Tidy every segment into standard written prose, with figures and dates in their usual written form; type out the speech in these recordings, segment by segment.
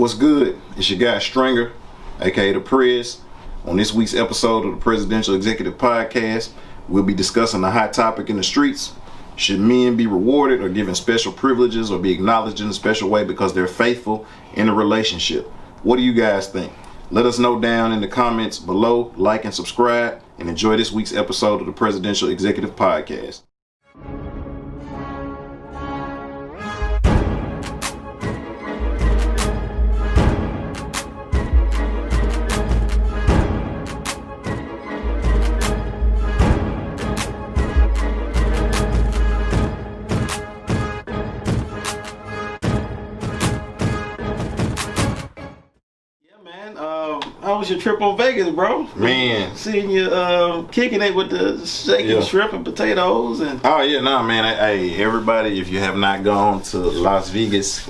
What's good? It's your guy Stringer, aka The Prez. On this week's episode of the Presidential Executive Podcast, we'll be discussing a hot topic in the streets. Should men be rewarded or given special privileges or be acknowledged in a special way because they're faithful in a relationship? What do you guys think? Let us know down in the comments below. Like and subscribe, and enjoy this week's episode of the Presidential Executive Podcast. How was your trip on Vegas, bro? Man, seeing you kicking it with the shaking shrimp and potatoes and. Oh yeah, nah, man. Hey, everybody, if you have not gone to Las Vegas,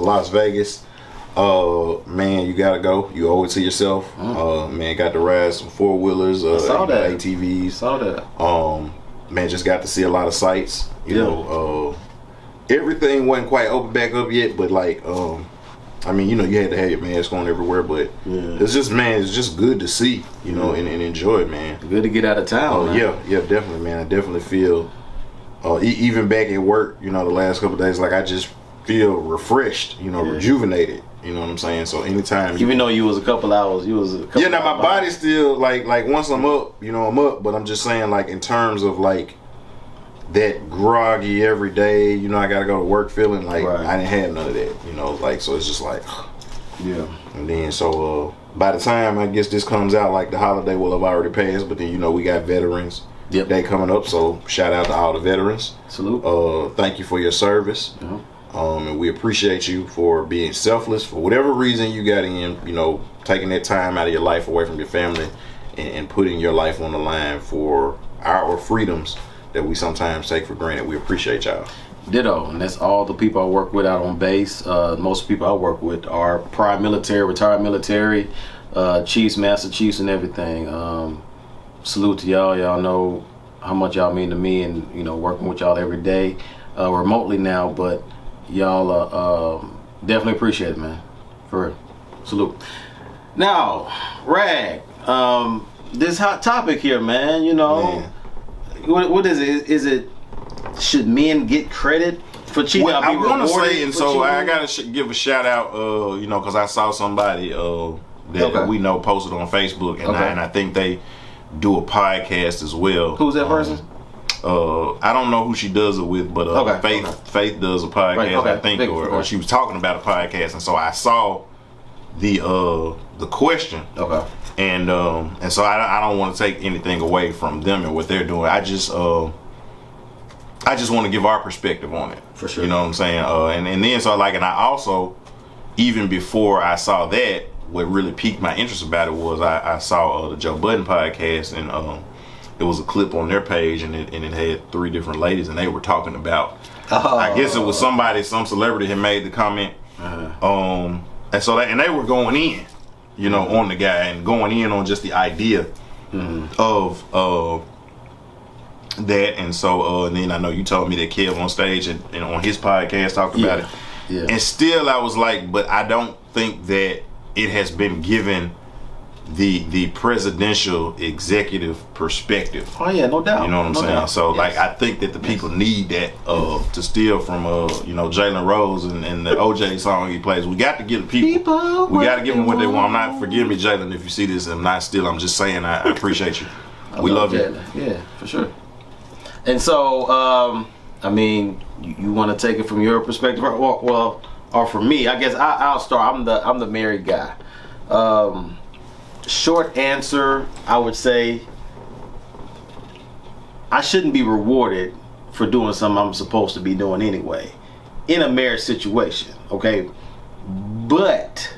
man, you gotta go. You owe it to yourself. Man, got to ride some four wheelers, saw that. ATVs. Saw that. Man, just got to see a lot of sights. You know, everything wasn't quite open back up yet, but like, I mean, you know, you had to have your mask on everywhere, but it's just, man, it's just good to see, you know, and enjoy it, man. Good to get out of town. Oh, yeah, definitely, man. I definitely feel, even back at work, you know, the last couple of days, like I just feel refreshed, you know, rejuvenated. You know what I'm saying? So anytime, even though you was a couple hours, now my body's still like once I'm up, you know, I'm up, but I'm just saying, like, in terms of like that groggy every day, you know, I gotta go to work feeling like I didn't have none of that, you know, like, so it's just like, and then so by the time I guess this comes out, like the holiday will have already passed, but then, you know, we got Veterans Day coming up, so shout out to all the veterans. Salute. Thank you for your service. And we appreciate you for being selfless for whatever reason you got in, you know, taking that time out of your life away from your family and putting your life on the line for our freedoms that we sometimes take for granted. We appreciate y'all. Ditto. And that's all the people I work with out on base. Most people I work with are prior military, retired military, chiefs, master chiefs, and everything. Salute to y'all. Y'all know how much y'all mean to me, and, you know, working with y'all every day, remotely now, but y'all definitely appreciate it, man. For real. Salute. Now, Rag, this hot topic here, man, you know. Man. What is it? Is it, should men get credit for cheating? Well, I want to say, and so I gotta give a shout out, you know, because I saw somebody that we know posted on Facebook, and I think they do a podcast as well. Who's that person? I don't know who she does it with, but Faith does a podcast, I think, or she was talking about a podcast, and so I saw the question. And so I don't want to take anything away from them and what they're doing. I just want to give our perspective on it. For sure. You know what I'm saying? And then so like, and I also, even before I saw that, what really piqued my interest about it was I saw the Joe Budden podcast, and it was a clip on their page, and it had three different ladies, and they were talking about, I guess it was some celebrity had made the comment, and so they were going in, you know, on the guy, and going in on just the idea of that. And so and then I know you told me that Kev on stage and on his podcast talked about it. And still I was like, but I don't think that it has been given the presidential executive perspective. Oh yeah, no doubt. You know what I'm saying? Doubt. So like, I think that the people need that to steal from you know, Jalen Rose and the OJ song he plays. We got to give the people we got to give them what they want. I'm not, forgive me, Jalen, if you see this, I'm not still. I'm just saying I appreciate you. We love you. Yeah, for sure. And so I mean, you want to take it from your perspective, or for me, I guess I'll start. I'm the married guy. Short answer, I would say I shouldn't be rewarded for doing something I'm supposed to be doing anyway in a marriage situation, okay? But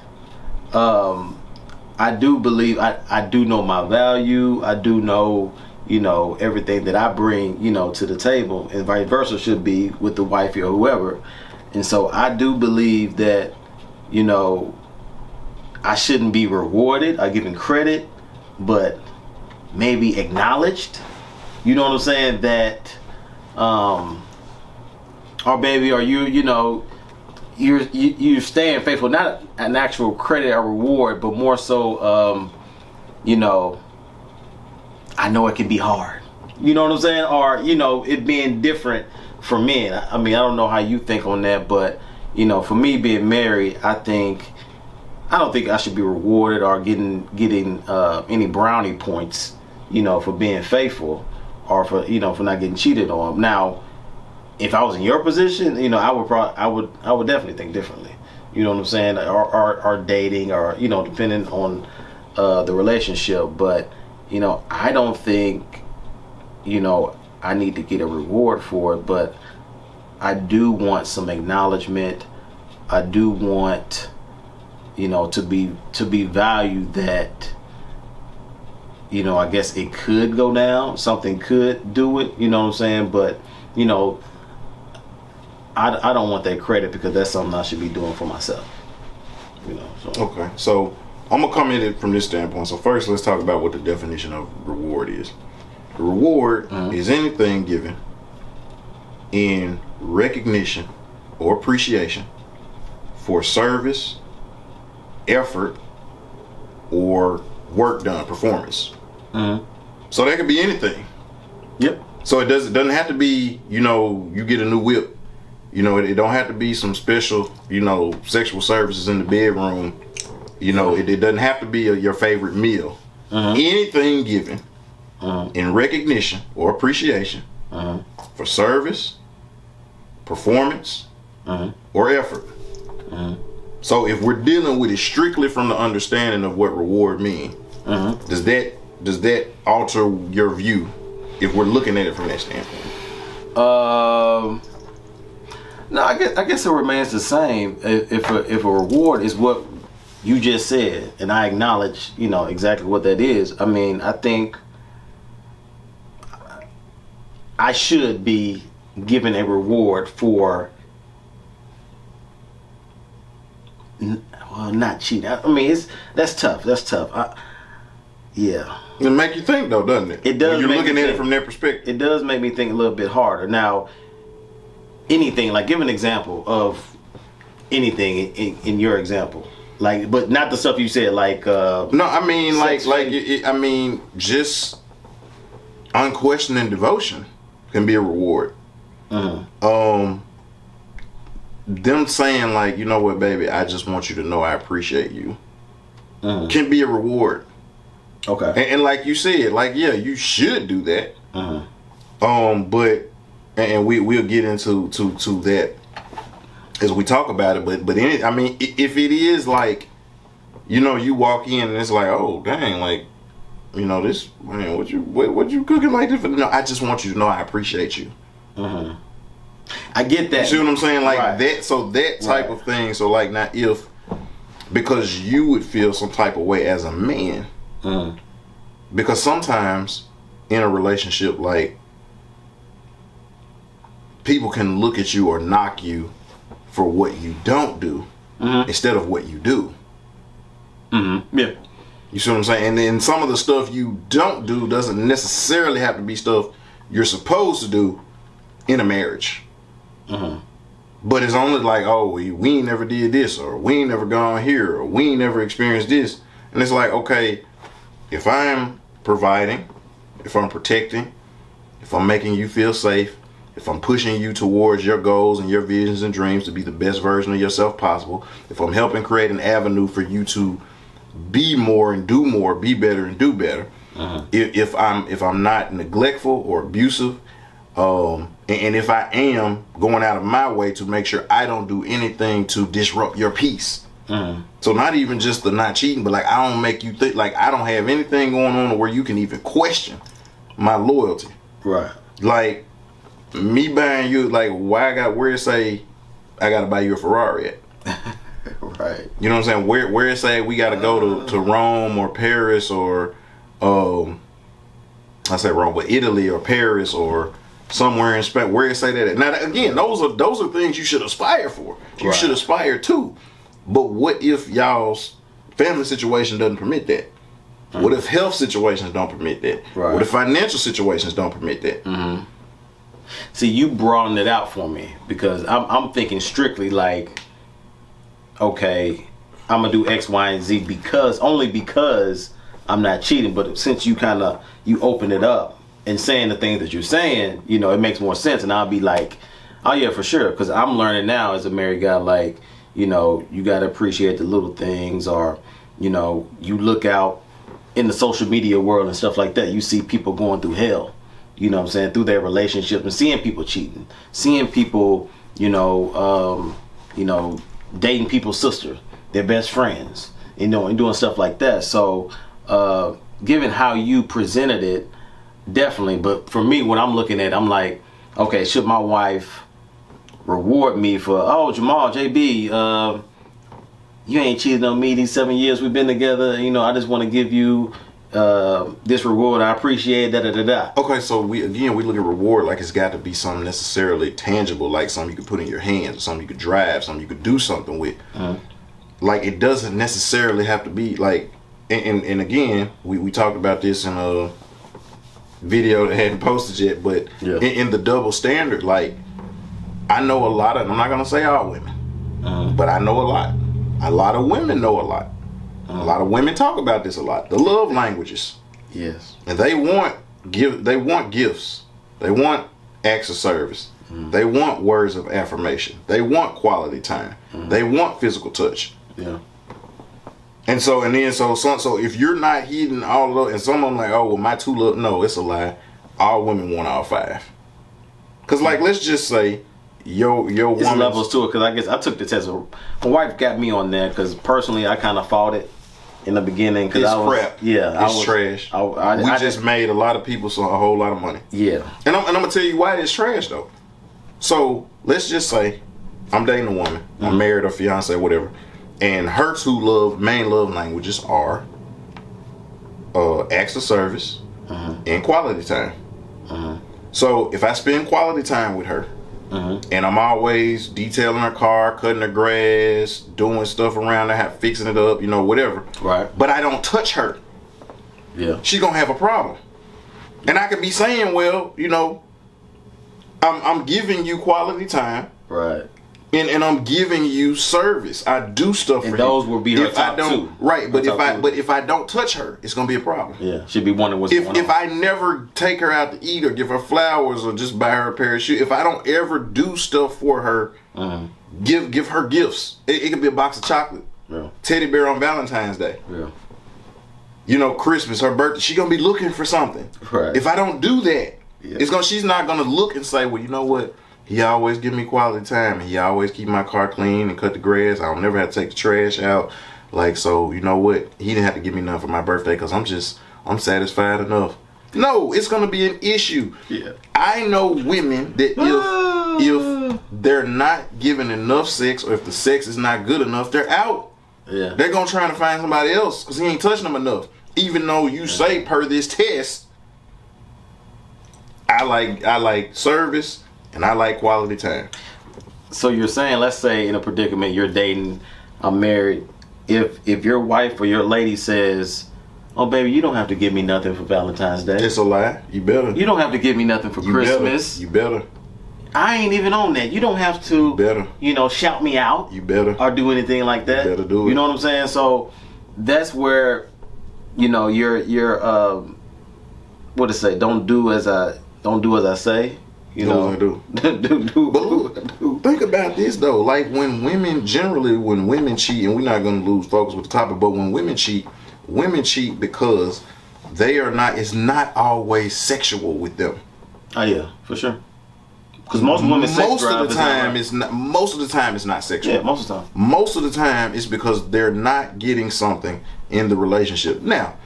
I do believe I do know my value. I do know, you know, everything that I bring, you know, to the table, and vice versa should be with the wifey or whoever. And so I do believe that, you know, I shouldn't be rewarded or given credit, but maybe acknowledged. You know what I'm saying? That, or baby, are you, you know, you're staying faithful, not an actual credit or reward, but more so, you know, I know it can be hard. You know what I'm saying? Or, you know, it being different for men. I mean, I don't know how you think on that, but, you know, for me being married, I don't think I should be rewarded or getting any brownie points, you know, for being faithful or for, you know, for not getting cheated on. Now, if I was in your position, you know, I would definitely think differently. You know what I'm saying? Or dating, or, you know, depending on the relationship. But, you know, I don't think, you know, I need to get a reward for it, but I do want some acknowledgement. I do want, you know, to be valued that, you know, I guess it could go down. Something could do it, you know what I'm saying? But, you know, I don't want that credit, because that's something I should be doing for myself. You know. So. Okay, so I'm gonna come at it from this standpoint. So first, let's talk about what the definition of reward is. A reward is anything given in recognition or appreciation for service, effort, or work done, performance. So that could be anything. Yep. So it doesn't have to be, you know, you get a new whip. You know, it don't have to be some special, you know, sexual services in the bedroom. You know, it doesn't have to be your favorite meal. Anything given in recognition or appreciation for service, performance, or effort. So if we're dealing with it strictly from the understanding of what reward means, does that alter your view if we're looking at it from that standpoint? No, I guess it remains the same. If a reward is what you just said, and I acknowledge, you know, exactly what that is. I mean, I think I should be given a reward for, well, not cheating. I mean, that's tough. Yeah. It make you think, though, doesn't it? It does. When you're looking at it from that perspective. It does make me think a little bit harder. Now, anything, like, give an example of anything in your example, like, but not the stuff you said, like. No, I mean, I mean, just unquestioning devotion can be a reward. Them saying, like, you know what, baby, I just want you to know I appreciate you, can be a reward. Okay. And like you said, like, yeah, you should do that. But we'll get into that as we talk about it. But I mean, if it is like, you know, you walk in and it's like, oh dang, like, you know, this, man, what you cooking like this? No, I just want you to know I appreciate you. I get that. You see what I'm saying? Like, right. that. So that type of thing. So like, now if, because you would feel some type of way as a man, because sometimes in a relationship, like, people can look at you or knock you for what you don't do instead of what you do. Yeah. You see what I'm saying? And then some of the stuff you don't do doesn't necessarily have to be stuff you're supposed to do in a marriage. But it's only like, oh, we ain't never did this, or we ain't never gone here, or we ain't never experienced this. And it's like, okay, if I'm providing, if I'm protecting, if I'm making you feel safe, if I'm pushing you towards your goals and your visions and dreams to be the best version of yourself possible, if I'm helping create an avenue for you to be more and do more, be better and do better, if I'm not neglectful or abusive, and if I am going out of my way to make sure I don't do anything to disrupt your peace. So not even just the not cheating, but like, I don't make you think, like, I don't have anything going on where you can even question my loyalty. Right. Like, me buying you, like, where it say I gotta buy you a Ferrari at? Right. You know what I'm saying? Where it say we gotta go to Rome or Paris or I say Rome, but Italy or Paris or somewhere in Spain, where it say that at? Now again, those are things you should aspire for. You should aspire to. But what if y'all's family situation doesn't permit that? What if health situations don't permit that? Right. What if financial situations don't permit that? See, you broadened it out for me, because I'm thinking strictly like, okay, I'm gonna do X, Y, and Z only because I'm not cheating. But since you open it up and saying the things that you're saying, you know, it makes more sense. And I'll be like, oh yeah, for sure. Because I'm learning now as a married guy, like, you know, you gotta appreciate the little things, or, you know, you look out in the social media world and stuff like that, you see people going through hell, you know what I'm saying, through their relationships, and seeing people cheating, seeing people, you know, dating people's sister, their best friends, you know, and doing stuff like that. So, given how you presented it, definitely. But for me, when I'm looking at it, I'm like, okay, should my wife reward me for, oh, Jamal, JB, you ain't cheated on me these 7 years we've been together, you know, I just want to give you this reward, I appreciate it, Okay, so we look at reward like it's got to be something necessarily tangible, like something you could put in your hands, or something you could drive, something you could do something with. Like, it doesn't necessarily have to be like, and again, we talked about this in a video that hadn't posted yet, but in the double standard, like, I know a lot of, I'm not gonna say all women, but I know a lot. A lot of women know a lot. A lot of women talk about this a lot. The love languages. Yes. And they want gifts. They want acts of service. They want words of affirmation. They want quality time. They want physical touch. Yeah. And so if you're not hitting all of those, and someone like, oh well, my two love, no, it's a lie. All women want all five. Cause like, let's just say your it's woman, levels to it, because I guess I took the test. My wife got me on there because personally I kind of fought it in the beginning. Cause it's I was, crap. Yeah, it's trash. We just made a lot of people a whole lot of money. Yeah. And I'm gonna tell you why it's trash though. So let's just say I'm dating a woman, I'm married or fiance, whatever, and her two main love languages are acts of service and quality time. So if I spend quality time with her, and I'm always detailing her car, cutting her grass, doing stuff around the house, fixing it up, you know, whatever. Right. But I don't touch her. Yeah. She's gonna have a problem. And I could be saying, well, you know, I'm giving you quality time. Right. And I'm giving you service. I do stuff for you. And those will be her top two. Right, but if I don't touch her, it's gonna be a problem. Yeah, she'd be wondering what's going on. If I never take her out to eat or give her flowers or just buy her a pair of shoes, if I don't ever do stuff for her, give her gifts. It could be a box of chocolate, teddy bear on Valentine's Day. Yeah. You know, Christmas, her birthday, she's gonna be looking for something. Right. If I don't do that, she's not gonna look and say, well, you know what? He always give me quality time. He always keep my car clean and cut the grass. I don't never have to take the trash out. Like, so, you know what? He didn't have to give me nothing for my birthday because I'm satisfied enough. No, it's going to be an issue. Yeah. I know women that if they're not giving enough sex, or if the sex is not good enough, they're out. Yeah. They're going to try to find somebody else because he ain't touching them enough. Even though you say per this test, I like service. And I like quality time. So you're saying, let's say in a predicament, you're dating, I'm married. If your wife or your lady says, oh baby, you don't have to give me nothing for Valentine's Day. It's a lie. You better. You don't have to give me nothing for Christmas. You better. I ain't even on that. You don't have to, you better. You know, shout me out. You better. Or do anything like that. You better do it. You know what I'm saying? So that's where, you know, you're what to say? Don't do as I say. You know, do. But think about this though. Like when women cheat, and we're not going to lose focus with the topic, but when women cheat because they are not. It's not always sexual with them. Oh yeah, for sure. Because most women, most of the time it's not. Most of the time it's not sexual. Yeah, most of the time. Most of the time it's because they're not getting something in the relationship. Now,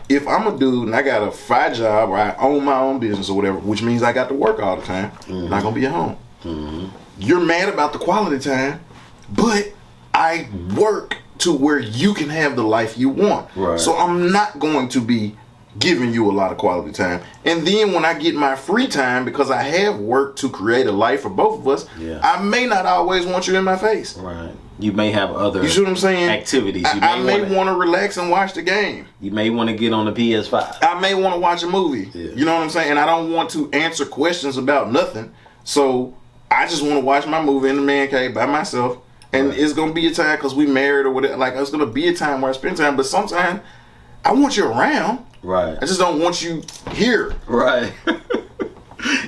if I'm a dude and I got a 5 job or I own my own business or whatever, which means I got to work all the time, I'm not gonna be at home. You're mad about the quality time, but I work to where you can have the life you want. Right. So I'm not going to be giving you a lot of quality time. And then when I get my free time, because I have worked to create a life for both of us, I may not always want you in my face. Right. You may have other, you see what I'm saying, activities. I may want to relax and watch the game. You may want to get on the PS5. I may want to watch a movie. Yeah. You know what I'm saying? And I don't want to answer questions about nothing. So I just want to watch my movie in the man cave by myself. And it's gonna be a time because we married or whatever. Like it's gonna be a time where I spend time, but sometimes I want you around. Right. I just don't want you here. Right.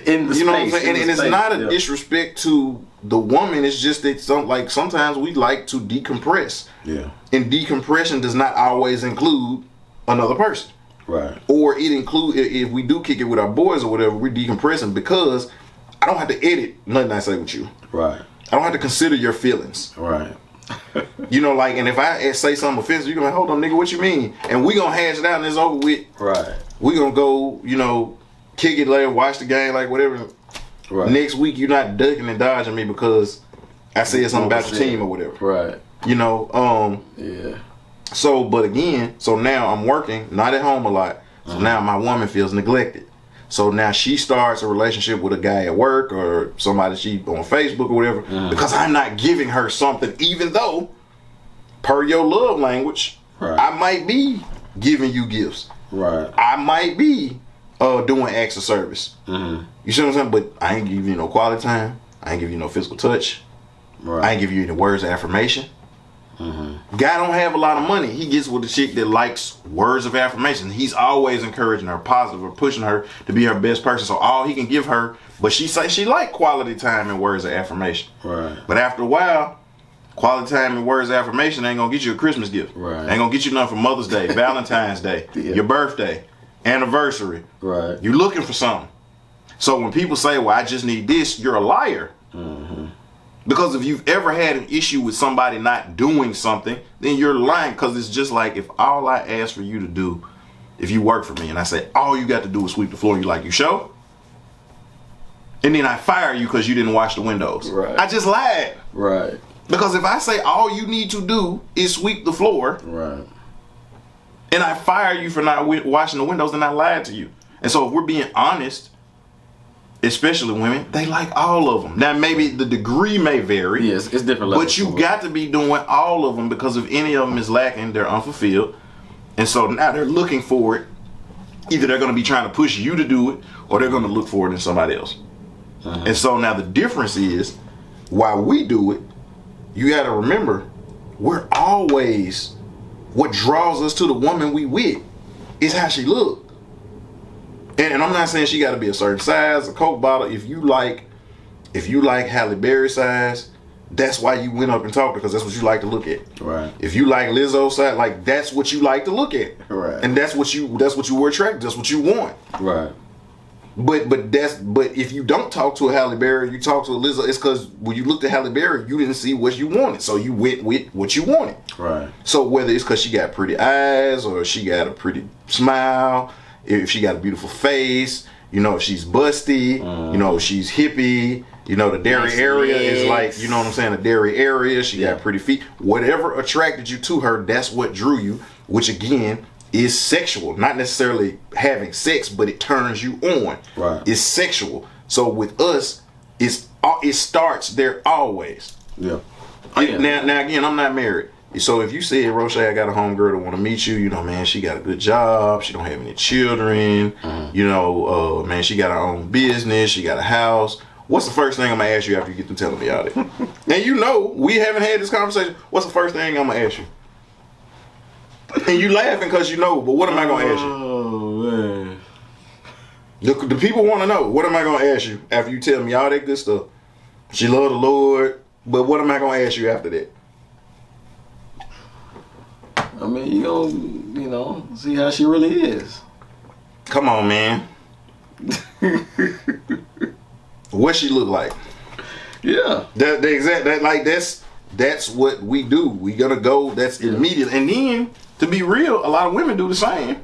In the you know space, what I'm saying? And it's space, not a disrespect to the woman. It's just that sometimes we like to decompress. Yeah. And decompression does not always include another person. Right. Or it include if we do kick it with our boys or whatever, we're decompressing because I don't have to edit nothing I say with you. Right. I don't have to consider your feelings. Right. You know, like, and if I say something offensive, you're gonna be like, hold on, nigga, what you mean? And we gonna hash it out and it's over with. Right. We gonna go, you know, kick it later, watch the game, like whatever. Right. Next week, you're not ducking and dodging me because I said something about your team or whatever. Right. You know, yeah. So, but again, so now I'm working, not at home a lot. So now my woman feels neglected. So now she starts a relationship with a guy at work or somebody she on Facebook or whatever because I'm not giving her something, even though, per your love language, I might be giving you gifts. Right. I might be doing acts of service. Mm-hmm. You see what I'm saying? But I ain't give you no quality time. I ain't give you no physical touch. Right. I ain't give you any words of affirmation. Guy don't have a lot of money. He gets with a chick that likes words of affirmation. He's always encouraging her, positive, or pushing her to be her best person. So all he can give her, but she say she like quality time and words of affirmation. Right. But after a while, quality time and words of affirmation ain't gonna get you a Christmas gift. Right. Ain't gonna get you nothing for Mother's Day, Valentine's Day, your birthday, anniversary. Right. You looking for something. So when people say, well, I just need this, you're a liar. Because if you've ever had an issue with somebody not doing something, then you're lying. Because it's just like if all I ask for you to do, if you work for me and I say, all you got to do is sweep the floor, and you're like, you sure? And then I fire you because you didn't wash the windows. Right. I just lied. Right. Because if I say all you need to do is sweep the floor, Right. and I fire you for not washing the windows, then I lied to you. And so if we're being honest, especially women, they like all of them. Now maybe the degree may vary. Yes, it's different levels. But you got to be doing all of them because if any of them is lacking, they're unfulfilled. And so now they're looking for it. Either they're going to be trying to push you to do it or they're going to look for it in somebody else. And so now the difference is while we do it, you got to remember we're always, what draws us to the woman we with is how she look. And I'm not saying she got to be a certain size, a Coke bottle. If you like Halle Berry size, that's why you went up and talked to her, because that's what you like to look at. Right. If you like Lizzo size, like that's what you like to look at. Right. And that's what you were attracted. That's what you want. Right. But if you don't talk to a Halle Berry, you talk to a Lizzo, it's because when you looked at Halle Berry, you didn't see what you wanted, so you went with what you wanted. Right. So whether it's because she got pretty eyes or she got a pretty smile, if she got a beautiful face, you know, if she's busty, you know, if she's hippie, you know, the dairy area is like, you know what I'm saying, the dairy area, she got pretty feet. Whatever attracted you to her, that's what drew you, which again is sexual. Not necessarily having sex, but it turns you on. Right. It's sexual. So with us, it starts there always. Yeah. Now again, I'm not married. So if you say, Roche, I got a homegirl that want to meet you, you know, man, she got a good job, she don't have any children, you know, man, she got her own business, she got a house. What's the first thing I'm gonna ask you after you get through telling me all that? Now you know we haven't had this conversation. What's the first thing I'm gonna ask you? And you laughing because you know, but what am I gonna ask you? Oh man. The people want to know. What am I gonna ask you after you tell me all that good stuff? She love the Lord, but what am I gonna ask you after that? I mean, you know, see how she really is. Come on, man. What she look like? Yeah. That's what we do. We gonna go. That's immediate. And then to be real, a lot of women do the same.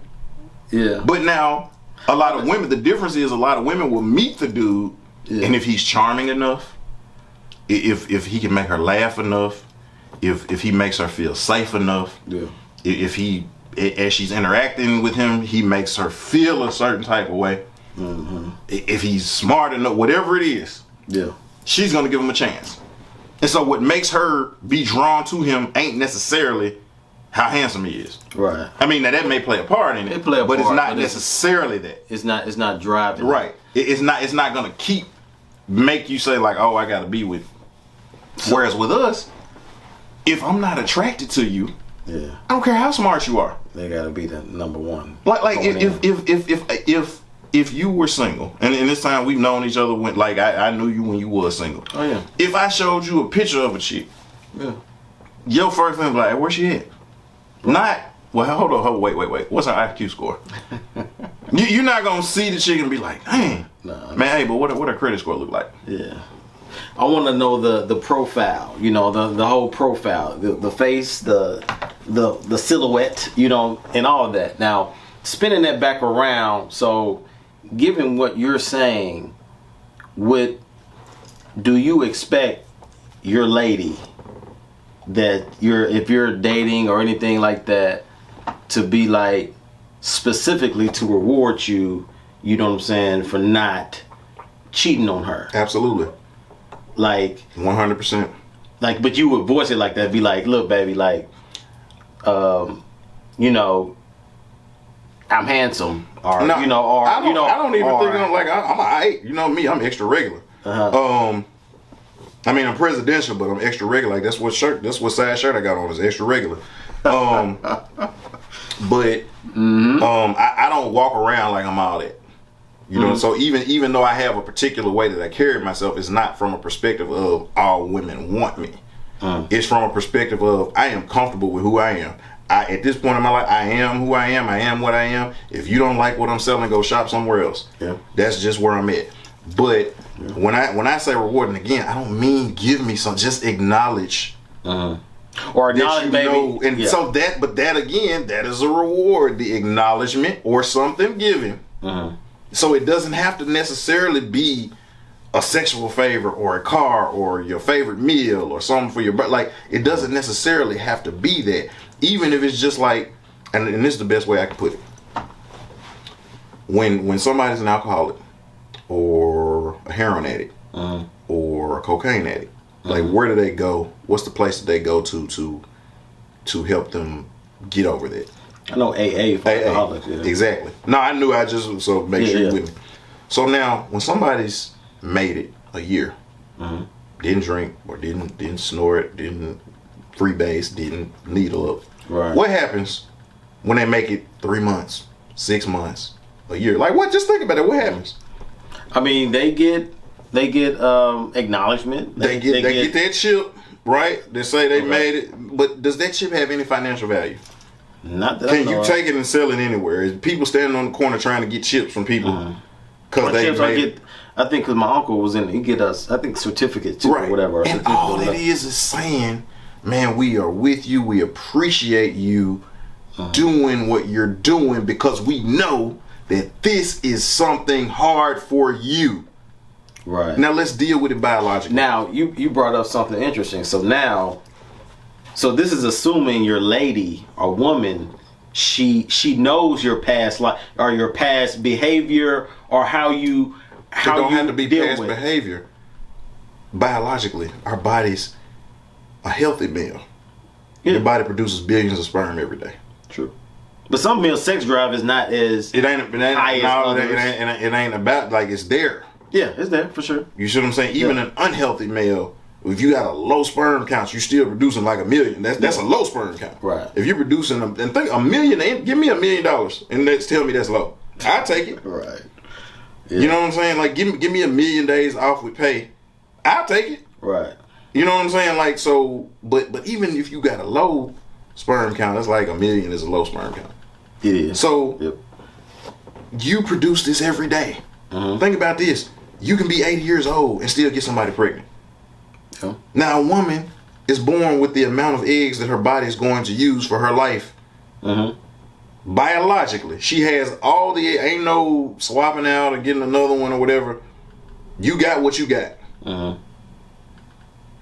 Yeah. But now a lot of women. The difference is a lot of women will meet the dude, and if he's charming enough, if he can make her laugh enough, if he makes her feel safe enough, if he, as she's interacting with him, he makes her feel a certain type of way. If he's smart enough, whatever it is, she's gonna give him a chance. And so what makes her be drawn to him ain't necessarily how handsome he is. Right. I mean, now that may play a part in it, but it's not necessarily that. It's not driving. Right. It's not gonna make you say like, oh, I gotta be with. Whereas with us, if I'm not attracted to you, Yeah. I don't care how smart you are. They gotta be the number one. Like if you were single, and this time we've known each other when like I knew you when you was single. Oh yeah. If I showed you a picture of a chick, Yeah. your first thing like, where's she at? Not well. Hold on. Wait. What's her IQ score? You're not gonna see the chick and be like, dang, Nah. man. Hey, but what her credit score look like? Yeah. I want to know the profile, you know, the whole profile, the face, the silhouette, you know, and all of that. Now, spinning that back around, so given what you're saying, do you expect your lady that if you're dating or anything like that to be like specifically to reward you, you know what I'm saying, for not cheating on her? Absolutely. Like 100%. Like, but you would voice it like that, be like, look, baby, like, you know, I'm handsome, or No, you know, or I don't, you know, I don't even or, think I'm like I'm a, you know me, I'm extra regular. I mean I'm presidential, but I'm extra regular. Like that's what size shirt I got on is extra regular. But I don't walk around like I'm all that. You know, so even though I have a particular way that I carry myself, it's not from a perspective of all women want me. It's from a perspective of I am comfortable with who I am. At this point in my life, I am who I am. I am what I am. If you don't like what I'm selling, go shop somewhere else. Yeah. That's just where I'm at. But when I say rewarding, again, I don't mean give me some. Just acknowledge. Or acknowledge, baby. Know, and so that again, that is a reward. The acknowledgement or something given. So it doesn't have to necessarily be a sexual favor or a car or your favorite meal or something for your birthday. Like it doesn't necessarily have to be that. Even if it's just like, and this is the best way I can put it. When somebody's an alcoholic or a heroin addict or a cocaine addict, like where do they go? What's the place that they go to help them get over that? I know AA for alcoholics. Yeah. Exactly. No, I knew. I just so make sure you're with me. So now, when somebody's made it a year, didn't drink or didn't snort, didn't freebase, didn't needle up. Right. What happens when they make it 3 months, 6 months, a year? Like what? Just think about it. What happens? I mean, they get acknowledgement. They get that chip, right? They say they made it, but does that chip have any financial value? Not that Can you take it and sell it anywhere? Is people standing on the corner trying to get chips from people because they made it? I think because my uncle was in, he get us, I think, certificates too, or whatever. And all it is saying, man, we are with you. We appreciate you doing what you're doing because we know that this is something hard for you. Right. Now let's deal with it biologically. Now you brought up something interesting. So this is assuming your lady or woman, she knows your past life or your past behavior or how you don't have to be deal past with behavior. Biologically, our bodies, a healthy male, your body produces billions of sperm every day. True. But some male sex drive is not as it ain't about like it's there. Yeah, it's there for sure. You see what I'm saying? Even an unhealthy male, if you got a low sperm count, you still producing like 1 million. That's a low sperm count. Right. If you're producing and think $1 million, give me $1 million and let's tell me that's low. I take it. Right. Yeah. You know what I'm saying? Like give me 1 million days off with pay. I'll take it. Right. You know what I'm saying? Like so, but even if you got a low sperm count, it's like 1 million is a low sperm count. It is. So you produce this every day. Think about this. You can be 80 years old and still get somebody pregnant. Yeah. Now a woman is born with the amount of eggs that her body is going to use for her life. Biologically, she has all the ain't no swapping out or getting another one or whatever. You got what you got.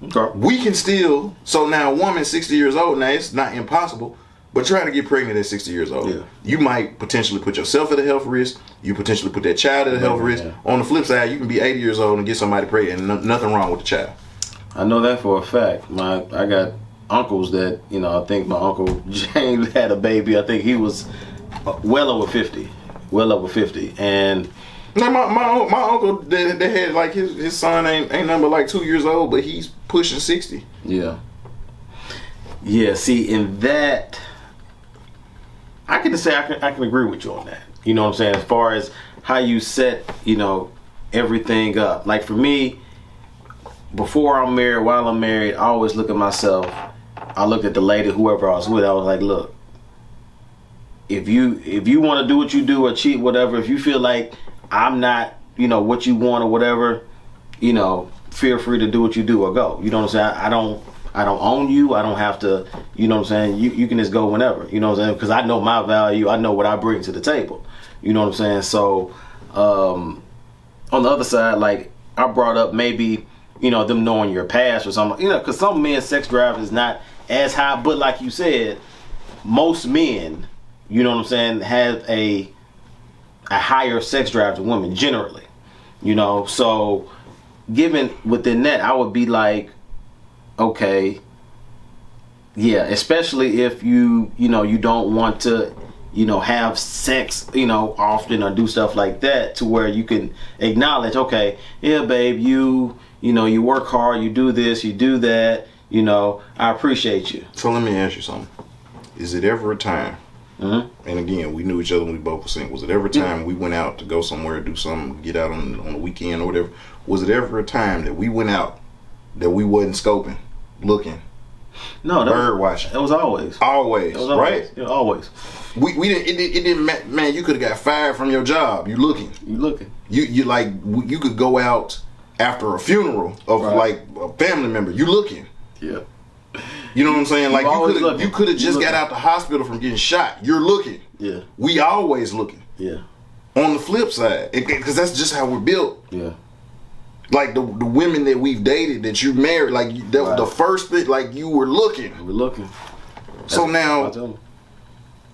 Okay. We can still. So now a woman 60 years old, now it's not impossible, but try to get pregnant at 60 years old. Yeah. You might potentially put yourself at a health risk. You potentially put that child at a health risk. On the flip side, you can be 80 years old and get somebody pregnant and nothing wrong with the child. I know that for a fact. I got uncles that, you know, I think my uncle James had a baby. I think he was well over 50. And now my uncle that had like his son ain't number like 2 years old, but he's pushing 60. Yeah. Yeah, see, in that, I can say I can agree with you on that. You know what I'm saying? As far as how you set, everything up. Like for me, before I'm married, while I'm married, I always look at myself. I looked at the lady, whoever I was with. I was like, look, if you want to do what you do or cheat, whatever. If you feel like I'm not, what you want or whatever, feel free to do what you do or go. You know what I'm saying? I don't own you. I don't have to, you know what I'm saying? You can just go whenever, you know what I'm saying? Because I know my value. I know what I bring to the table. You know what I'm saying? So, on the other side, like, I brought up maybe, them knowing your past or something. Because some men's sex drive is not as high. But like you said, most men, you know what I'm saying, have a higher sex drive than women, generally. So, given within that, I would be like, okay, yeah, especially if you don't want to, have sex, often or do stuff like that, to where you can acknowledge, okay, yeah, babe, you work hard, you do this, you do that, I appreciate you. So let me ask you something. Is it ever a time, and again, we knew each other when we both were single, was it ever a time we went out to go somewhere, do something, get out on the weekend or whatever, was it ever a time that we went out that we wasn't scoping, looking, bird watching? It was always. Always, right? Yeah, always. We didn't. It didn't. Man, you could have got fired from your job. You looking. You like. You could go out after a funeral of like a family member. You looking. Yeah. You know what I'm saying? Like you could have just got out the hospital from getting shot. You're looking. Yeah. We always looking. Yeah. On the flip side, because that's just how we're built. Yeah. Like the women that we've dated, that you married, like the first thing, like you were looking. We're looking. So now,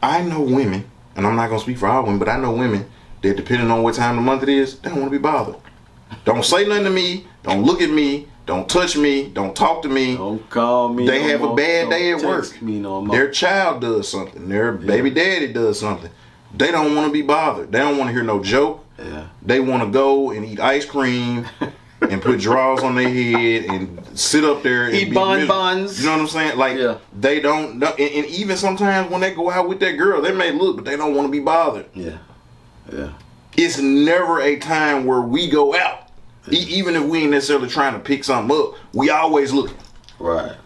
I know women, and I'm not gonna speak for all women, but I know women that, depending on what time of the month it is, they don't want to be bothered. Don't say nothing to me. Don't look at me. Don't touch me. Don't talk to me. Don't call me. They have a bad day at work. Me no more. Their child does something. Their baby daddy does something. They don't want to be bothered. They don't want to hear no joke. Yeah. They want to go and eat ice cream and put drawers on their head and sit up there and eat bonbons. You know what I'm saying? Like they don't know. And even sometimes when they go out with that girl, they may look, but they don't want to be bothered. Yeah. Yeah. It's never a time where we go out. Even if we ain't necessarily trying to pick something up, we always looking. Right.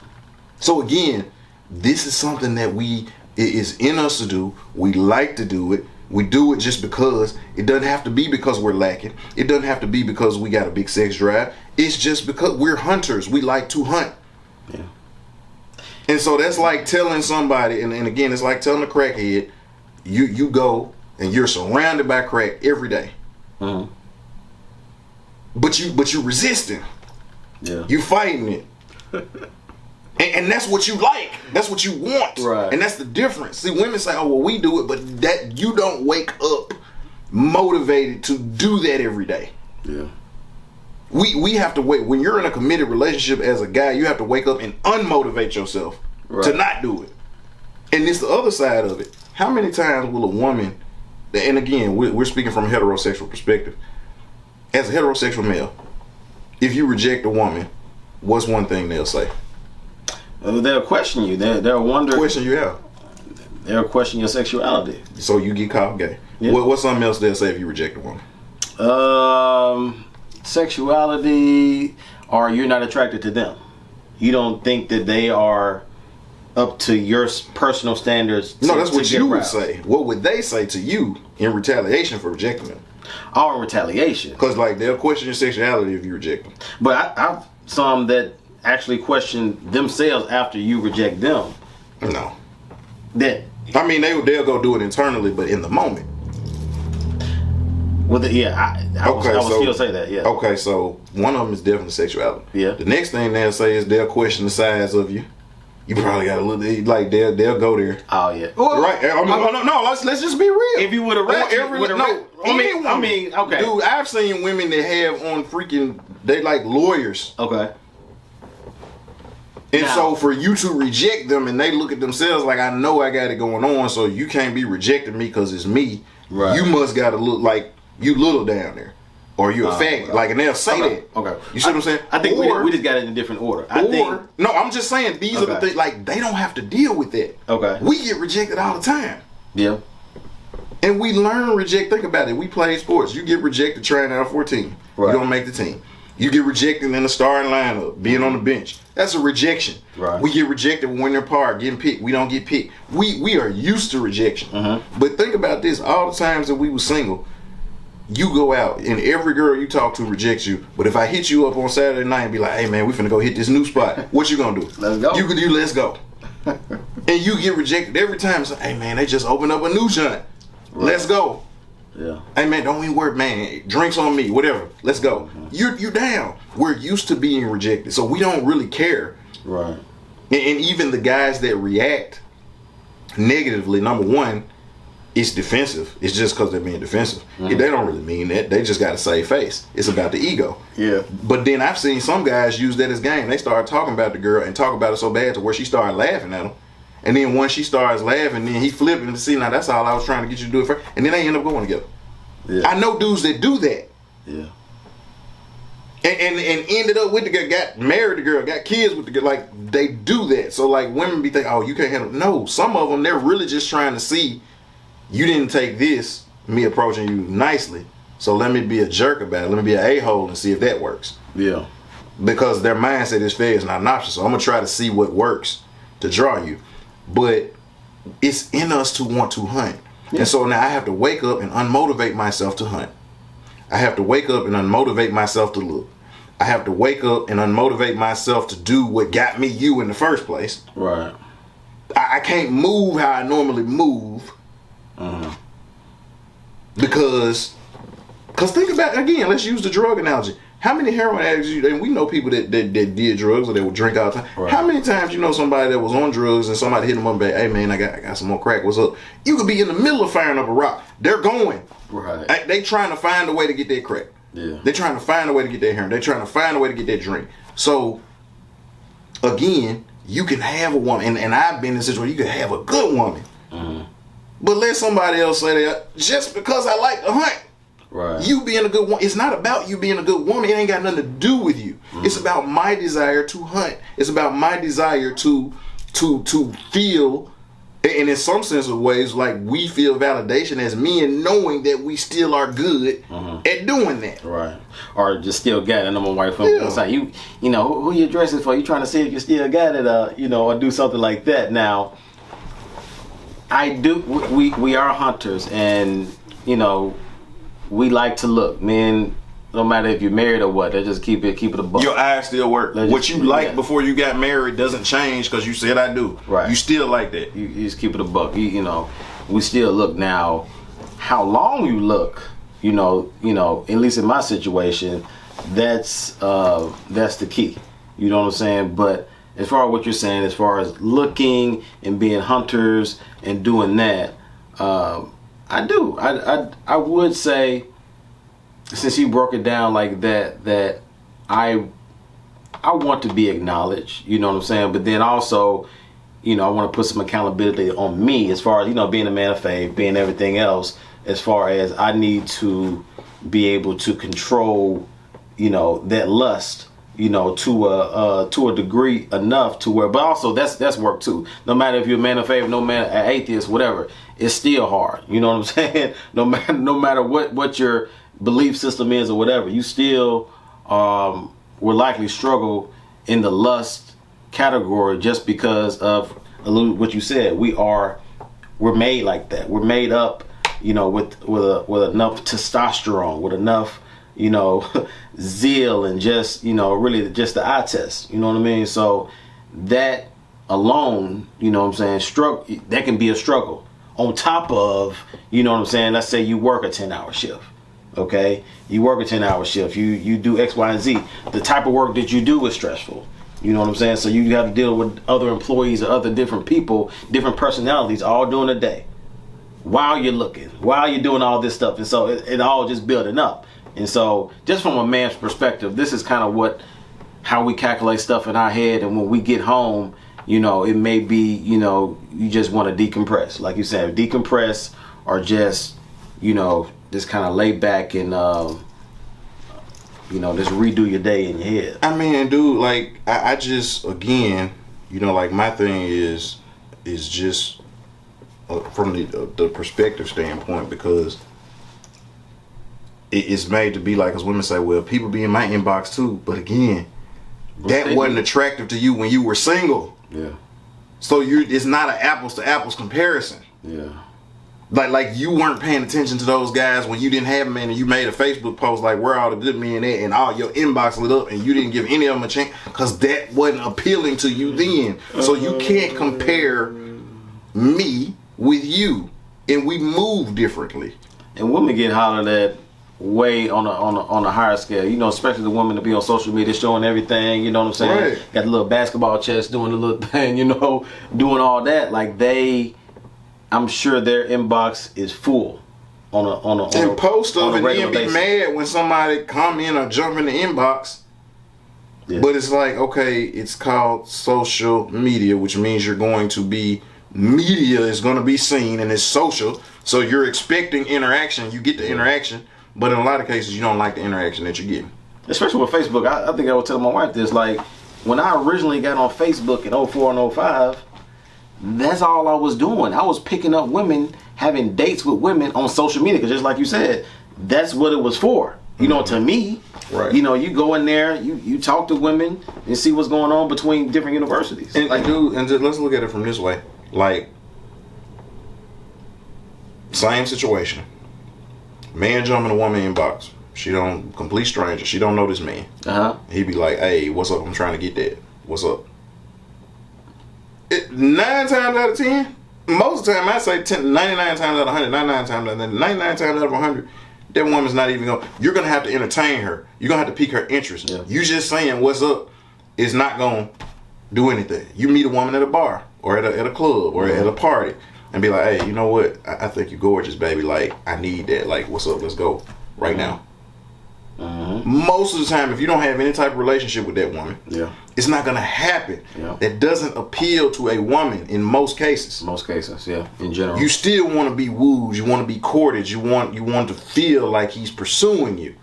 So again, this is something that it is in us to do. We like to do it. We do it just because. It doesn't have to be because we're lacking. It doesn't have to be because we got a big sex drive. It's just because we're hunters. We like to hunt. Yeah. And so that's like telling somebody, and again, it's like telling a crackhead, you go and you're surrounded by crack every day. Mm-hmm. But you resisting. Yeah. You fighting it. And that's what you like. That's what you want. Right. And that's the difference. See, women say, oh, well, we do it, but that you don't wake up motivated to do that every day. Yeah. We have to wait. When you're in a committed relationship as a guy, you have to wake up and unmotivate yourself to not do it. And it's the other side of it. How many times will a woman, and again, we're speaking from a heterosexual perspective, as a heterosexual male, if you reject a woman, what's one thing they'll say? They'll question you. They'll wonder. Question you out. They'll question your sexuality. So you get called gay. Yeah. What's something else they'll say if you reject a woman? Sexuality, or you're not attracted to them. You don't think that they are up to your personal standards. No, that's what you would say. What would they say to you in retaliation for rejecting them? All in retaliation. Because like they'll question your sexuality if you reject them. But I've some that actually question themselves after you reject them. No. That I mean they'll go do it internally, but in the moment. Well, I would still say that. Yeah. Okay, so one of them is definitely sexuality. Yeah. The next thing they'll say is they'll question the size of you. You probably got a little like they'll go there. Oh yeah. Well, right. No. Let's just be real. If you would have I mean, okay. Dude, I've seen women that have on freaking they like lawyers. Okay. And so for you to reject them and they look at themselves like, I know I got it going on, so you can't be rejecting me because it's me. Right. You must got to look like you little down there. or you a faggot. Like, and they'll say that. Okay. You see what I'm saying? I think we just got it in a different order. No, I'm just saying these are the things. Like, they don't have to deal with that. Okay. We get rejected all the time. Yeah. And we learn reject. Think about it. We play sports. You get rejected trying out for a team. Right. You don't make the team. You get rejected in the starting lineup, being on the bench. That's a rejection. Right. We get rejected when they're part, getting picked. We don't get picked. We are used to rejection. But think about this. All the times that we were single, you go out and every girl you talk to rejects you. But if I hit you up on Saturday night and be like, hey man, we finna go hit this new spot, what you gonna do? Let's go. You could do let's go. And you get rejected every time. It's like, hey man, they just opened up a new joint. Right. Let's go. Yeah. Hey man, don't even worry, man. Drinks on me, whatever. Let's go. You're down. We're used to being rejected, so we don't really care. Right. And even the guys that react negatively, number one, it's defensive. It's just because they're being defensive. They don't really mean that. They just got to save face. It's about the ego. Yeah. But then I've seen some guys use that as game. They start talking about the girl and talk about it so bad to where she started laughing at him. And then once she starts laughing, then he flipping to see, now that's all I was trying to get you to do it for. And then they end up going together. Yeah. I know dudes that do that. Yeah. And ended up with the girl, got married the girl, got kids with the girl. Like, they do that. So, like, women be thinking, oh, you can't handle it. No, some of them, they're really just trying to see, you didn't take this, me approaching you nicely. So let me be a jerk about it. Let me be an a-hole and see if that works. Yeah. Because their mindset is fair is not an option. So I'm going to try to see what works to draw you. But it's in us to want to hunt. Yeah. And so now I have to wake up and unmotivate myself to hunt. I have to wake up and unmotivate myself to look. I have to wake up and unmotivate myself to do what got me you in the first place. Right. I can't move how I normally move. Because think about, again, let's use the drug analogy. How many heroin addicts, and we know people that did drugs or that would drink all the time. Right. How many times you know somebody that was on drugs and somebody hit them up and be, hey man, I got some more crack, what's up? You could be in the middle of firing up a rock. They're going. Right. They trying to find a way to get that crack. Yeah. They're trying to find a way to get that heroin. They're trying to find a way to get that drink. So, again, you can have a woman, and I've been in a situation you can have a good woman. But let somebody else say that just because I like to hunt. Right. You being a good woman, it's not about you being a good woman. It ain't got nothing to do with you. It's about my desire to hunt. It's about my desire to feel, and in some sense of ways, like we feel validation as men, knowing that we still are good at doing that. Right. Or just still got it. And I'm a white friend. Yeah. It's like you know, who you dressing for? You trying to see if you still got it, or do something like that. Now, we are hunters, and we like to look. Men, no matter if you're married or what, they just keep it a buck. Your eyes still work. What you liked before you got married doesn't change because you said I do. Right. You still like that. You just keep it a buck. We still look. Now, how long you look, at least in my situation, that's the key. You know what I'm saying? But as far as what you're saying, as far as looking and being hunters and doing that, I do. I would say, since you broke it down like that I want to be acknowledged. You know what I'm saying? But then also, I want to put some accountability on me as far as being a man of faith, being everything else. As far as I need to be able to control, that lust. To a degree enough to where, but also that's work too. No matter if you're a man of faith, no matter an atheist, whatever, it's still hard. You know what I'm saying? No matter what your belief system is or whatever, you still will likely struggle in the lust category just because of what you said. We're made like that. We're made up, with enough testosterone, with enough zeal and just, really just the eye test, you know what I mean? So that alone, that can be a struggle on top of, let's say you work a 10-hour shift. Okay. You work a 10-hour shift. You do X, Y, and Z. The type of work that you do is stressful. You know what I'm saying? So you have to deal with other employees or other different people, different personalities all during the day while you're looking, while you're doing all this stuff. And so it all just building up. And so, just from a man's perspective, this is kind of how we calculate stuff in our head. And when we get home, it may be, you just want to decompress. Like you said, decompress or just, just kind of lay back and just redo your day in your head. I mean, dude, like I just again, like my thing is just from the perspective standpoint, because it's made to be like, as women say, well, people be in my inbox too, but again, that wasn't attractive to you when you were single. Yeah. So it's not an apples to apples comparison. Yeah. Like you weren't paying attention to those guys when you didn't have men, and you made a Facebook post like, where are all the good men at, and all your inbox lit up, and you didn't give any of them a chance because that wasn't appealing to you then. So you can't compare me with you, and we move differently. And women get hollered at way on a higher scale, especially the women to be on social media showing everything, you know what I'm saying? Right. Got the little basketball chest doing the little thing, doing all that. Like I'm sure their inbox is full and post of, and then be mad when somebody come in or jump in the inbox. Yeah. But it's like, okay, it's called social media, which means media is going to be seen, and it's social. So you're expecting interaction. You get the interaction, but in a lot of cases, you don't like the interaction that you're getting. Especially with Facebook. I think I was telling my wife this, like, when I originally got on Facebook in 04 and 05, that's all I was doing. I was picking up women, having dates with women on social media, because just like you said, that's what it was for. To me, right? You go in there, you talk to women and see what's going on between different universities. And let's look at it from this way. Like, same situation. Man jumping a woman inbox. She don't, complete stranger. She don't know this man. He be like, hey, what's up? I'm trying to get that. What's up? 9 times out of 10, most of the time I say 99 times out of 100, 99 times out of 100, that woman's not even going. You're gonna have to entertain her. You're gonna have to pique her interest. Yeah. You just saying what's up is not gonna do anything. You meet a woman at a bar or at a club or at a party and be like, hey, you know what? I think you're gorgeous, baby. Like, I need that. Like, what's up? Let's go right now. Most of the time, if you don't have any type of relationship with that woman, it's not gonna happen. That doesn't appeal to a woman in most cases. In general. You still want to be wooed. You want to be courted. You want to feel like he's pursuing you.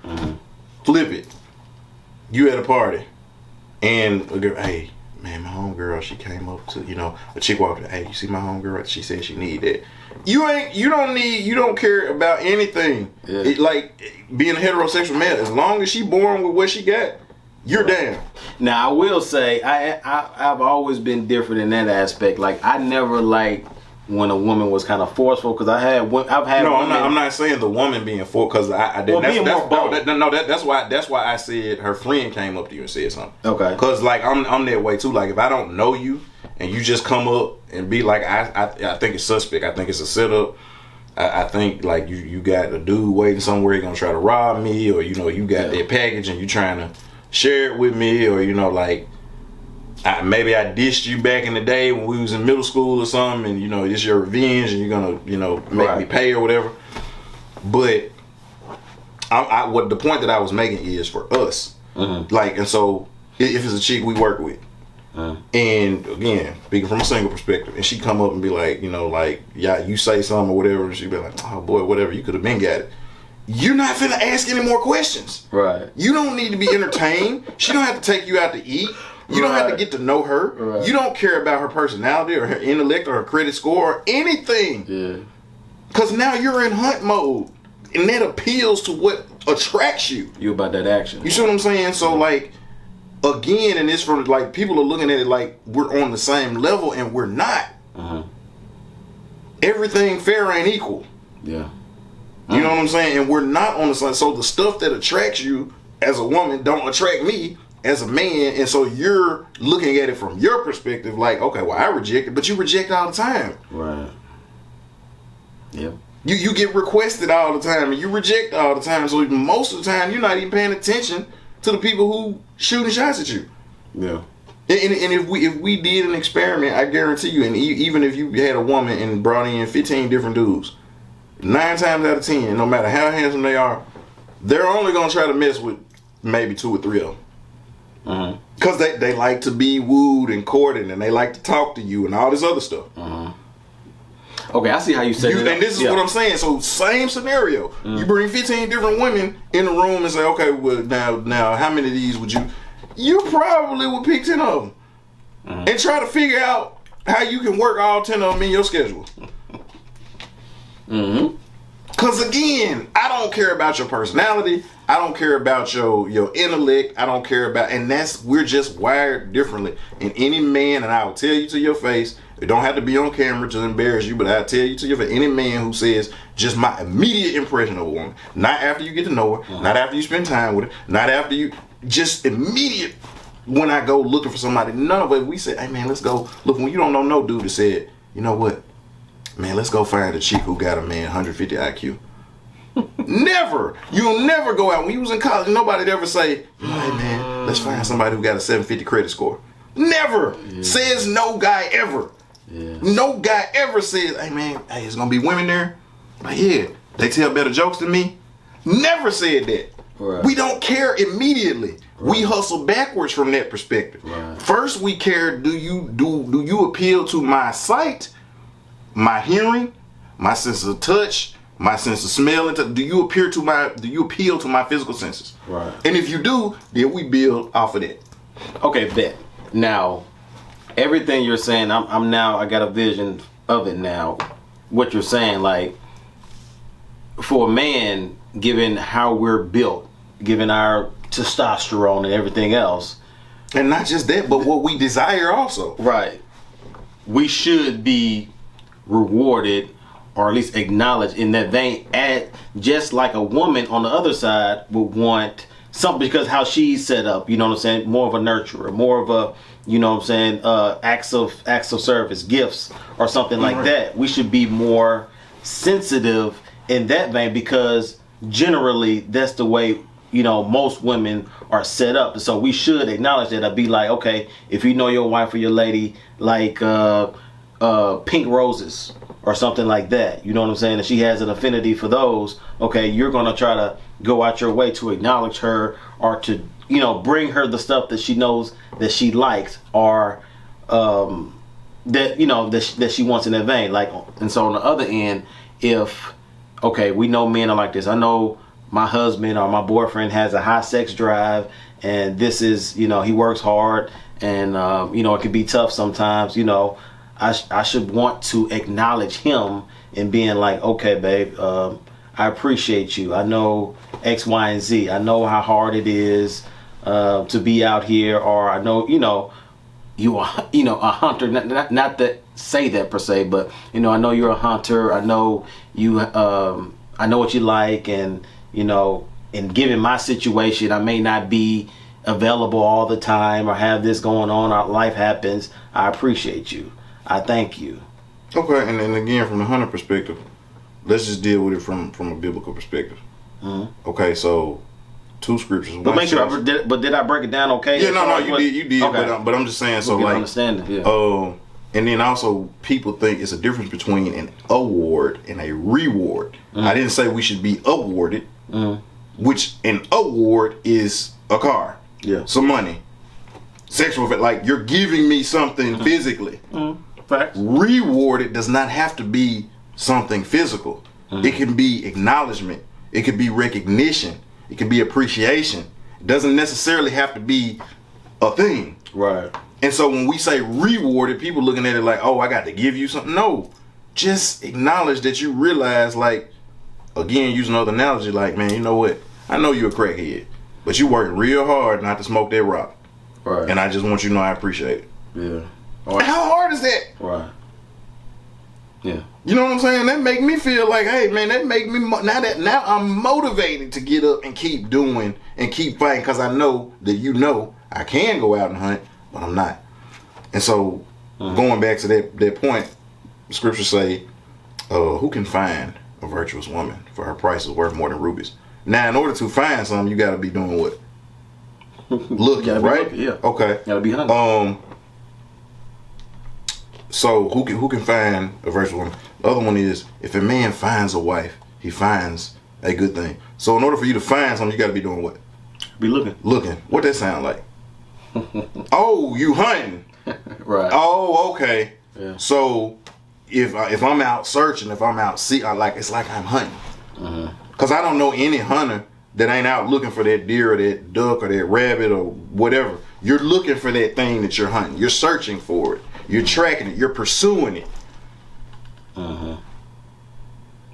Flip it. You at a party, and a girl, hey, man, my homegirl, she came up to, a chick walked up, hey, you see my homegirl? She said she need that. You don't care about anything. Like being a heterosexual male, as long as she born with what she got, you're down. Now I will say I've always been different in that aspect. Like, I never liked when a woman was kind of forceful, because I've had. No, I'm not saying the woman being forceful, because I didn't. That's why I said her friend came up to you and said something. Okay. Because like I'm that way too. Like, if I don't know you and you just come up and be like, I think it's suspect. I think it's a setup. I think like you got a dude waiting somewhere, you're gonna try to rob me, or you got that package and you trying to share it with me, or like maybe I dished you back in the day when we was in middle school or something, and it's your revenge and you're gonna make me pay or whatever. But what the point that I was making is for us, like, and so if it's a chick we work with. And again, speaking from a single perspective, and she come up and be like, yeah, you say something or whatever, and she be like, oh boy, whatever, you could have been got it. You're not finna ask any more questions. Right. You don't need to be entertained. She don't have to take you out to eat. You don't have to get to know her. Right. You don't care about her personality or her intellect or her credit score or anything. Yeah. Because now you're in hunt mode, and that appeals to what attracts you. You about that action. You see what I'm saying? So like, again, and it's from like, people are looking at it like we're on the same level, and we're not. Everything fair ain't equal. Yeah. You know what I'm saying? And we're not on the same. So the stuff that attracts you as a woman don't attract me as a man, and so you're looking at it from your perspective, like, okay, well, I reject it, but you reject all the time. Right. Yep. You get requested all the time, and you reject all the time. So most of the time, you're not even paying attention to the people who shooting shots at you. Yeah. And if we did an experiment, I guarantee you, and even if you had a woman and brought in 15 different dudes, 9 times out of 10, no matter how handsome they are, they're only gonna try to mess with maybe 2 or 3 of them. Because they like to be wooed and courted, and they like to talk to you and all this other stuff. Okay, I see how you said it. And this is what I'm saying. So same scenario. You bring 15 different women in the room and say, okay, well now how many of these would you probably would pick 10 of them and try to figure out how you can work all 10 of them in your schedule. Because again, I don't care about your personality. I don't care about your intellect. I don't care about, and we're just wired differently. And any man, and I will tell you to your face, it don't have to be on camera to embarrass you, but I'll tell you to your face, any man who says just my immediate impression of a woman, not after you get to know her, not after you spend time with her, not after you, just immediate when I go looking for somebody, none of it, we said, hey man, let's go. Look, when you don't know no dude that said, you know what, man, let's go find a chick who got a man 150 IQ. Never. You'll never go out. When you was in college, nobody'd ever say, hey man, let's find somebody who got a 750 credit score. Never. Says no guy ever. No guy ever says, hey man, hey, it's gonna be women there. Like, yeah, they tell better jokes than me. Never said that. Right. We don't care immediately. Right. We hustle backwards from that perspective. Right. First we care, do you appeal to my sight, my hearing, my sense of touch, my sense of smell? Do you appeal to my physical senses? Right. And if you do, then we build off of that. Okay, bet. Now, everything you're saying, I got a vision of it now. What you're saying, like, for a man, given how we're built, given our testosterone and everything else, and not just that, but what we desire also. Right. We should be rewarded, or at least acknowledged in that vein, just like a woman on the other side would want something, because how she's set up, you know what I'm saying, more of a nurturer, more of a, you know what I'm saying, acts of service, gifts, or something like that. We should be more sensitive in that vein, because generally that's the way, you know, most women are set up. So we should acknowledge that. I'd be like, okay, if you know your wife or your lady like pink roses or something like that, you know what I'm saying, and she has an affinity for those, okay, you're gonna try to go out your way to acknowledge her, or to, you know, bring her the stuff that she knows that she likes, or that, you know, that she wants in that vein. Like, and so on the other end, if, okay, we know men are like this. I know my husband or my boyfriend has a high sex drive, and this is, you know, he works hard, and you know, it can be tough sometimes. You know, I should want to acknowledge him and being like, okay, babe, I appreciate you. I know X, Y, and Z. I know how hard it is to be out here, or I know, you are, a hunter. Not that say that per se, but I know you're a hunter. I know you. I know what you like, and and given my situation, I may not be available all the time or have this going on. Our life happens. I appreciate you. I thank you. Okay, and then again, from the hunter perspective, let's just deal with it from a biblical perspective. Mm-hmm. Okay, so 2 scriptures. But make sure, did I break it down okay? Yeah, no, you did. Okay. But I'm just saying, so like, understand it. Yeah. And then also, people think it's a difference between an award and a reward. Mm-hmm. I didn't say we should be awarded, which an award is a car, some money, sexual, like you're giving me something physically. Facts. Rewarded does not have to be something physical. It can be acknowledgement. It could be recognition. It can be appreciation. It doesn't necessarily have to be a thing. Right. And so when we say rewarded, people looking at it like, oh, I got to give you something. No, just acknowledge that you realize, like, again, use another analogy, like, man, you know what? I know you're a crackhead, but you working real hard not to smoke that rock. Right. And I just want you to know I appreciate it. Yeah. Right. How hard is that? Right. Yeah. You know what I'm saying? That make me feel like, hey, man, that make me, now I'm motivated to get up and keep doing and keep fighting, because I know that I can go out and hunt, but I'm not. And so going back to that point, scriptures say, who can find a virtuous woman, for her price is worth more than rubies. Now, in order to find something, you got to be doing what? Looking, right? Looking, yeah. Okay. Got to be hunting. So who can find a virtuous woman? The other one is, if a man finds a wife, he finds a good thing. So in order for you to find something, you got to be doing what? Be looking. Looking. What that sound like? Oh, you hunting. Right. Oh, okay. Yeah. So if I'm out searching, if I'm out it's like I'm hunting. Cause I don't know any hunter that ain't out looking for that deer or that duck or that rabbit or whatever. You're looking for that thing that you're hunting. You're searching for it. You're tracking it. You're pursuing it.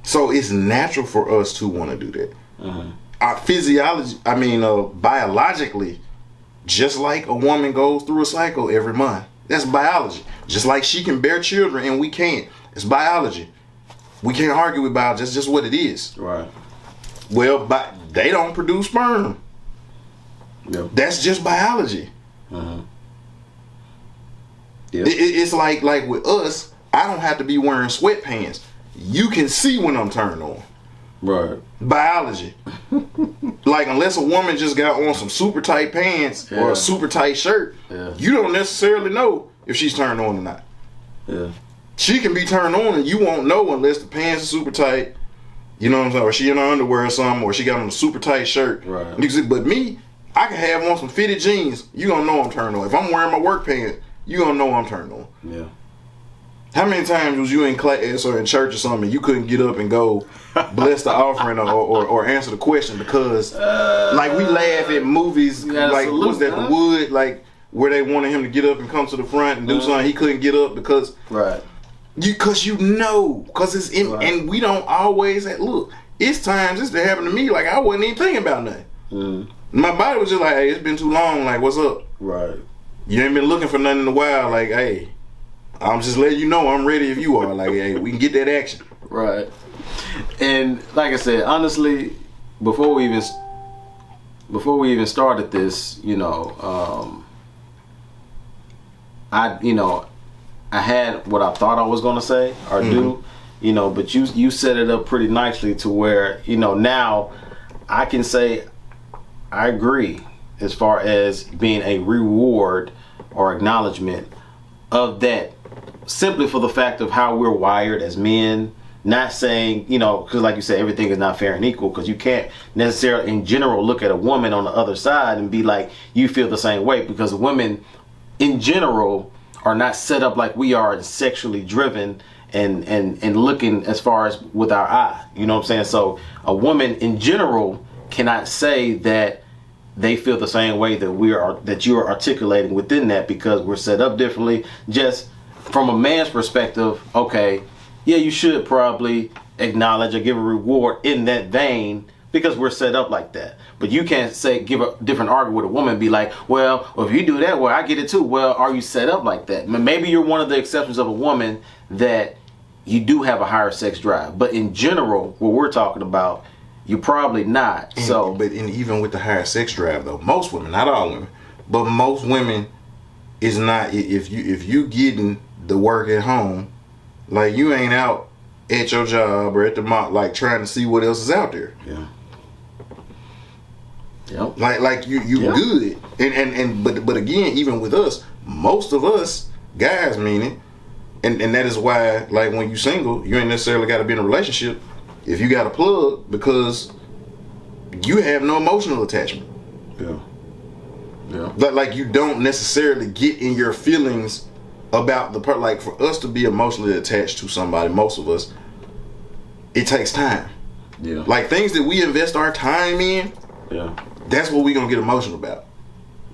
So it's natural for us to want to do that. Our physiology, biologically, just like a woman goes through a cycle every month. That's biology. Just like she can bear children and we can't. It's biology. We can't argue with biology. That's just what it is. Right. Well, but they don't produce sperm. Yep. That's just biology. Yep. It's like with us, I don't have to be wearing sweatpants. You can see when I'm turned on. Right. Biology. Like, unless a woman just got on some super tight pants or a super tight shirt, you don't necessarily know if she's turned on or not. Yeah. She can be turned on and you won't know unless the pants are super tight. You know what I'm saying? Or she in her underwear or something, or she got on a super tight shirt. Right. But me, I can have on some fitted jeans. You gonna know I'm turned on. If I'm wearing my work pants, you gonna know I'm turned on. Yeah. How many times was you in class or in church or something and you couldn't get up and go bless the offering or answer the question because like we laugh at movies like what's that, The Wood, like where they wanted him to get up and come to the front and do something, he couldn't get up because because it's in, and we don't always look. It's times this happened to me like I wasn't even thinking about nothing. My body was just like, hey, it's been too long, like what's up? Right. You ain't been looking for nothing in a while, like hey, I'm just letting you know I'm ready if you are. Like, hey, we can get that action. Right. And like I said, honestly, before we even started this, I had what I thought I was gonna say or do, but you set it up pretty nicely to where, now I can say I agree as far as being a reward or acknowledgement of that, simply for the fact of how we're wired as men. Not saying, because like you said, everything is not fair and equal, because you can't necessarily in general look at a woman on the other side and be like, you feel the same way, because women in general are not set up like we are and sexually driven and looking as far as with our eye. You know what I'm saying? So a woman in general cannot say that they feel the same way that you are articulating within that, because we're set up differently. Just from a man's perspective, okay, yeah, you should probably acknowledge or give a reward in that vein because we're set up like that. But you can't give a different argument with a woman and be like, well, if you do that, well, I get it too. Well, are you set up like that? Maybe you're one of the exceptions of a woman that you do have a higher sex drive. But in general, what we're talking about, you're probably not. But even with the higher sex drive, though, most women, not all women, but most women is not. If you getting the work at home, like you ain't out at your job or at the mall, like trying to see what else is out there. Yeah. Yep. Like you good. But again, even with us, most of us guys meaning, and that is why, like when you single, you ain't necessarily got to be in a relationship if you got a plug, because you have no emotional attachment. Yeah. Yeah. Like you don't necessarily get in your feelings about the part. Like for us to be emotionally attached to somebody, most of us, it takes time. Yeah. Like things that we invest our time in. Yeah. That's what we gonna get emotional about.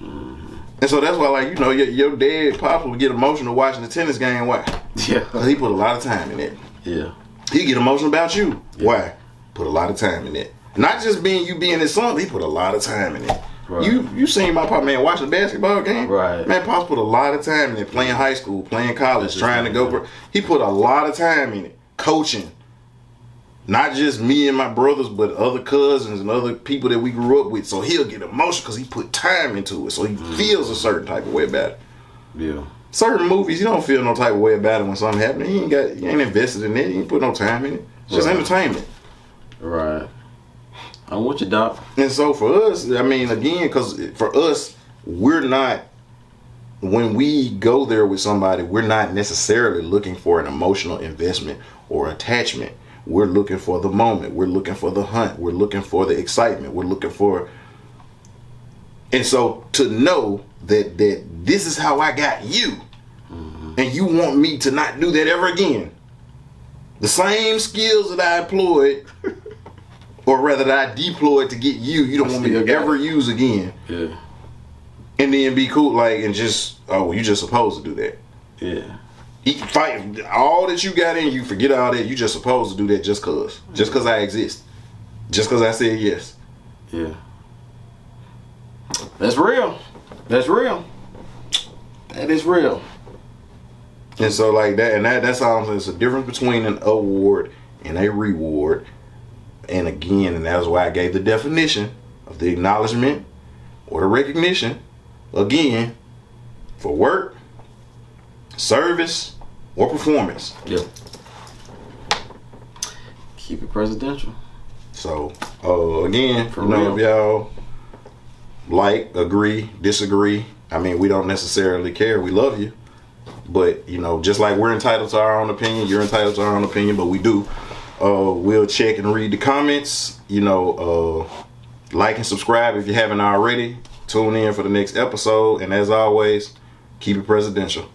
And so that's why, like, your dad, Pops, would get emotional watching the tennis game. Why? Yeah. Because he put a lot of time in it. Yeah. He get emotional about you. Yeah. Why? Put a lot of time in it. Not just being his son, he put a lot of time in it. Right. You seen my Pop, man, watching the basketball game? Right. Man, Pops put a lot of time in it, playing high school, playing college, trying to go. He put a lot of time in it. Coaching. Not just me and my brothers, but other cousins and other people that we grew up with. So he'll get emotional because he put time into it. So he feels a certain type of way about it. Yeah. Certain movies, you don't feel no type of way about it when something happens. You ain't invested in it. You ain't put no time in it. It's just entertainment. Right. I'm with you, Doc. And so for us, I mean, again, because for us, we're not, when we go there with somebody, we're not necessarily looking for an emotional investment or attachment. We're looking for the moment. We're looking for the hunt. We're looking for the excitement. We're looking for... And so to know that this is how I got you, and you want me to not do that ever again, The same skills that I employed, or rather that I deployed to get you, you don't want me to ever use again. Yeah. And then be cool, like, and just, oh, well, you just supposed to do that. Yeah. Fight all that you got in you, forget all that. You just supposed to do that just cause I exist, just cause I said yes. Yeah. That's real. That's real. That is real. And so like that, and that's all I'm saying. It's a difference between an award and a reward. And again, and that's why I gave the definition of the acknowledgement or the recognition. Again, for work, service, or performance. Yep. Keep it presidential. So, again, For you know, real. if y'all like, agree, disagree, I mean, we don't necessarily care. We love you. But, you know, just like we're entitled to our own opinion, you're entitled to our own opinion, but we do. We'll check and read the comments. You know, like and subscribe if you haven't already. Tune in for the next episode. And as always, keep it presidential.